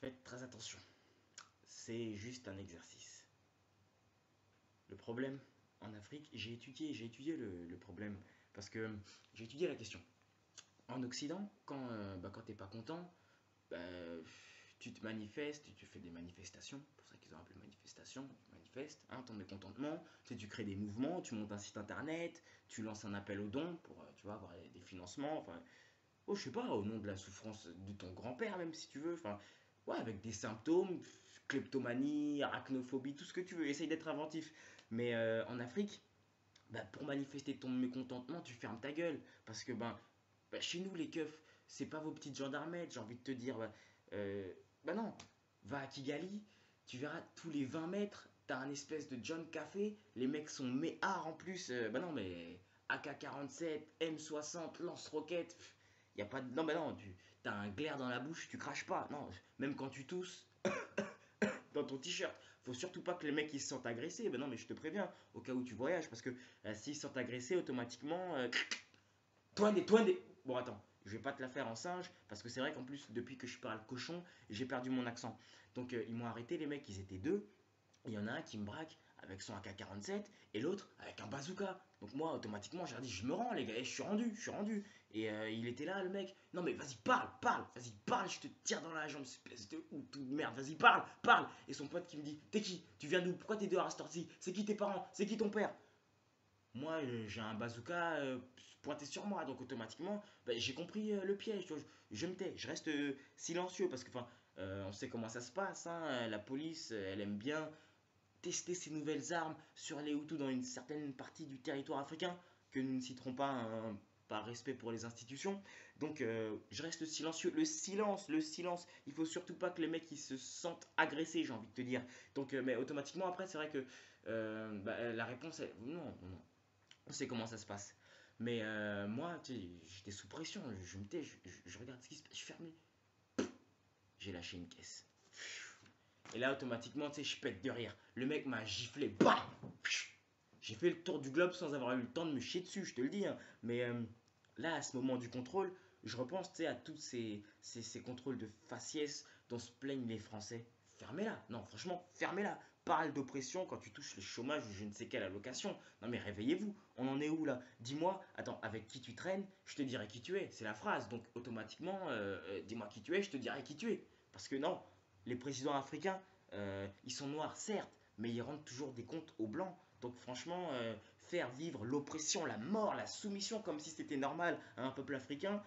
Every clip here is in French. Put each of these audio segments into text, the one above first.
Faites très attention. C'est juste un exercice. Le problème en Afrique, j'ai étudié le problème parce que j'ai étudié la question. En Occident, quand t'es pas content, bah, tu te manifestes, tu fais des manifestations, c'est pour ça qu'ils ont appelé manifestation, tu manifestes, hein, ton mécontentement, tu crées des mouvements, tu montes un site internet, tu lances un appel aux dons pour tu vois, avoir des financements, enfin, oh, je sais pas, au nom de la souffrance de ton grand-père même si tu veux, enfin, ouais, avec des symptômes, kleptomanie, arachnophobie, tout ce que tu veux, essaye d'être inventif. Mais en Afrique, bah, pour manifester ton mécontentement, tu fermes ta gueule, parce que chez nous les keufs, c'est pas vos petites gendarmettes, j'ai envie de te dire, bah non, va à Kigali, tu verras tous les 20 mètres, t'as un espèce de John Café, les mecs sont méhards en plus, bah non mais AK-47, M60, lance-roquettes, y a pas de... Non bah non, t'as un glaire dans la bouche, tu craches pas, non, même quand tu tousses dans ton t-shirt, faut surtout pas que les mecs ils se sentent agressés, bah non mais je te préviens, au cas où tu voyages, parce que s'ils se sentent agressés, automatiquement, toi des... Bon, attends, je vais pas te la faire en singe, parce que c'est vrai qu'en plus, depuis que je parle cochon, j'ai perdu mon accent. Donc, ils m'ont arrêté, les mecs, ils étaient deux. Il y en a un qui me braque avec son AK-47 et l'autre avec un bazooka. Donc moi, automatiquement, j'ai dit, je me rends, les gars, je suis rendu, je suis rendu. Et il était là, le mec. Non, mais vas-y, vas-y, parle, je te tire dans la jambe, espèce de ou de merde, vas-y, parle. Et son pote qui me dit, t'es qui? Tu viens d'où? Pourquoi t'es dehors à cette heure-ci? C'est qui tes parents? C'est qui ton père? Moi, j'ai un bazooka pointé sur moi, donc automatiquement, j'ai compris le piège. Tu vois, je me tais, je reste silencieux parce que, enfin, on sait comment ça se passe. Hein, la police, elle aime bien tester ses nouvelles armes sur les Hutus dans une certaine partie du territoire africain que nous ne citerons pas par respect pour les institutions. Donc, je reste silencieux. Le silence. Il faut surtout pas que les mecs ils se sentent agressés, j'ai envie de te dire. Donc, mais automatiquement après, c'est vrai que la réponse est non, non, non. On sait comment ça se passe. Mais moi, tu sais, j'étais sous pression, je me tais, je regarde ce qui se passe, je ferme. J'ai lâché une caisse. Et là, automatiquement, tu sais, je pète de rire. Le mec m'a giflé. Bam. J'ai fait le tour du globe sans avoir eu le temps de me chier dessus, je te le dis. Hein. Mais là, à ce moment du contrôle, je repense à tous ces contrôles de faciès dont se plaignent les Français. Fermez-la. Non, franchement, fermez-la. Parle d'oppression quand tu touches le chômage ou je ne sais quelle allocation. Non mais réveillez-vous. On en est où là? Dis-moi, attends, avec qui tu traînes? Je te dirai qui tu es. C'est la phrase. Donc automatiquement, dis-moi qui tu es, je te dirai qui tu es. Parce que non, les présidents africains, ils sont noirs, certes, mais ils rendent toujours des comptes aux blancs. Donc franchement, faire vivre l'oppression, la mort, la soumission comme si c'était normal à un peuple africain,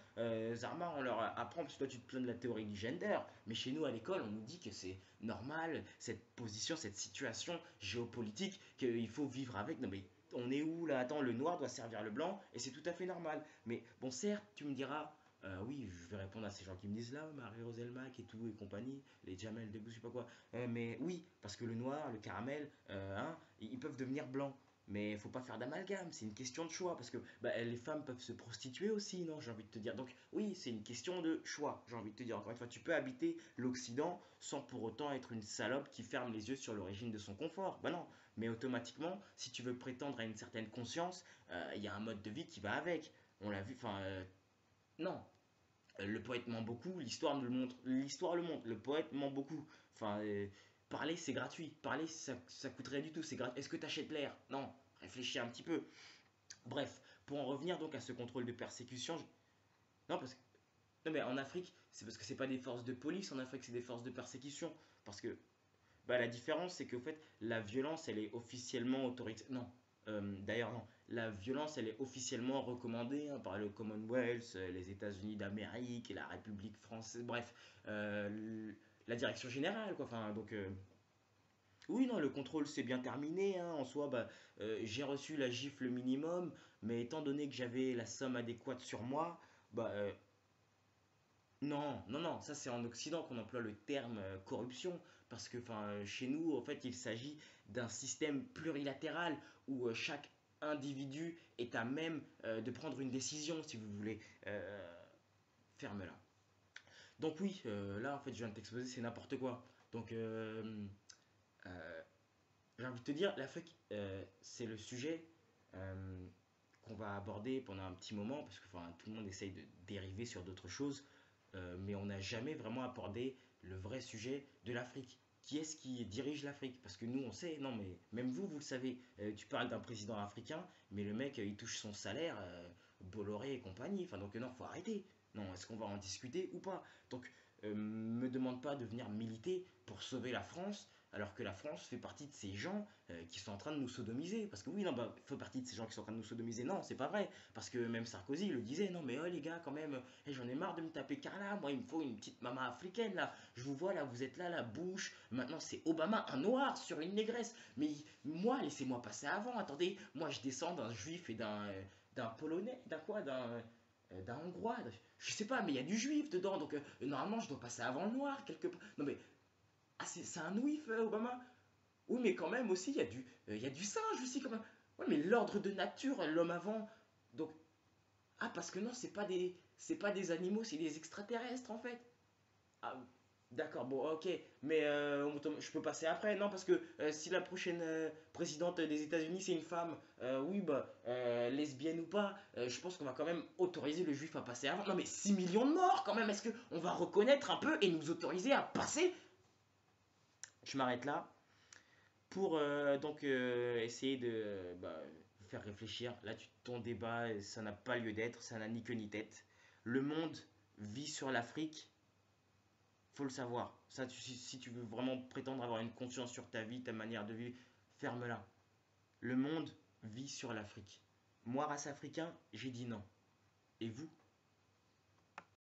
Zarma, on leur apprend, parce que toi tu te plains de la théorie du gender, mais chez nous à l'école, on nous dit que c'est normal, cette position, cette situation géopolitique, qu'il faut vivre avec. Non mais on est où là? Attends, le noir doit servir le blanc, et c'est tout à fait normal. Mais bon, certes, tu me diras, oui, je vais répondre à ces gens qui me disent là, Marie-Rose Elmac et tout et compagnie, les Jamel Debbouze, je sais pas quoi. Mais oui, parce que le noir, le caramel, hein, ils peuvent devenir blancs. Mais il faut pas faire d'amalgame, c'est une question de choix. Parce que les femmes peuvent se prostituer aussi, non, j'ai envie de te dire. Donc oui, c'est une question de choix, j'ai envie de te dire. Encore une fois, tu peux habiter l'Occident sans pour autant être une salope qui ferme les yeux sur l'origine de son confort. Bah non, mais automatiquement, si tu veux prétendre à une certaine conscience, il y a un mode de vie qui va avec. On l'a vu, enfin, non, le poète ment beaucoup, l'histoire le montre, le poète ment beaucoup. Enfin, parler c'est gratuit, parler ça coûte rien du tout, c'est gratuit. Est-ce que tu achètes l'air? Non, réfléchis un petit peu. Bref, pour en revenir donc à ce contrôle de persécution, non parce que non mais en Afrique, c'est parce que c'est pas des forces de police en Afrique, c'est des forces de persécution parce que la différence, c'est qu'au fait, la violence, elle est officiellement autoritaire. Non, d'ailleurs, non. La violence, elle est officiellement recommandée hein, par le Commonwealth, les États-Unis d'Amérique et la République française. Bref, la direction générale, quoi. Enfin, donc, oui, non, le contrôle s'est bien terminé. Hein, en soi, j'ai reçu la gifle minimum, mais étant donné que j'avais la somme adéquate sur moi, bah, non, non, non, ça c'est en Occident qu'on emploie le terme corruption, parce que chez nous, en fait, il s'agit d'un système plurilatéral où chaque individu est à même de prendre une décision, si vous voulez. Ferme-la. Donc oui, là, en fait, je viens de t'exposer, c'est n'importe quoi. Donc, euh, j'ai envie de te dire, l'Afrique, c'est le sujet euh, qu'on va aborder pendant un petit moment, parce que tout le monde essaye de dériver sur d'autres choses, mais on n'a jamais vraiment abordé le vrai sujet de l'Afrique. Qui est-ce qui dirige l'Afrique? Parce que nous, on sait, non, mais même vous, vous le savez. Tu parles d'un président africain, mais le mec, il touche son salaire, Bolloré et compagnie. Enfin, donc, non, faut arrêter. Non, est-ce qu'on va en discuter ou pas? Donc, me demande pas de venir militer pour sauver la France, alors que la France fait partie de ces gens qui sont en train de nous sodomiser. Parce que oui, non, bah, fait partie de ces gens qui sont en train de nous sodomiser. Non, c'est pas vrai. Parce que même Sarkozy le disait, non mais oh les gars, quand même, j'en ai marre de me taper Carla, moi il me faut une petite maman africaine là. Je vous vois là, vous êtes là, la bouche. Maintenant c'est Obama, un noir sur une négresse. Mais moi, laissez-moi passer avant. Attendez, moi je descends d'un juif et d'un polonais, d'un quoi, d'un hongrois. Je sais pas, mais il y a du juif dedans, donc normalement je dois passer avant le noir quelque part. Non mais ah, c'est un ouif, Obama? Oui, mais quand même aussi, il y a du singe aussi, quand même. Ouais, mais l'ordre de nature, l'homme avant. Donc, ah, parce que non, c'est pas des animaux, c'est des extraterrestres, en fait. Ah, d'accord, bon, ok. Mais je peux passer après, non, parce que si la prochaine présidente des États-Unis, c'est une femme, oui, bah, lesbienne ou pas, je pense qu'on va quand même autoriser le juif à passer avant. Non, mais 6 millions de morts, quand même, est-ce qu'on va reconnaître un peu et nous autoriser à passer? Je m'arrête là. Pour essayer de vous faire réfléchir. Là, ton débat, ça n'a pas lieu d'être, ça n'a ni queue ni tête. Le monde vit sur l'Afrique, faut le savoir. Ça, si tu veux vraiment prétendre avoir une conscience sur ta vie, ta manière de vivre, ferme-la. Le monde vit sur l'Afrique. Moi, race africain, j'ai dit non. Et vous?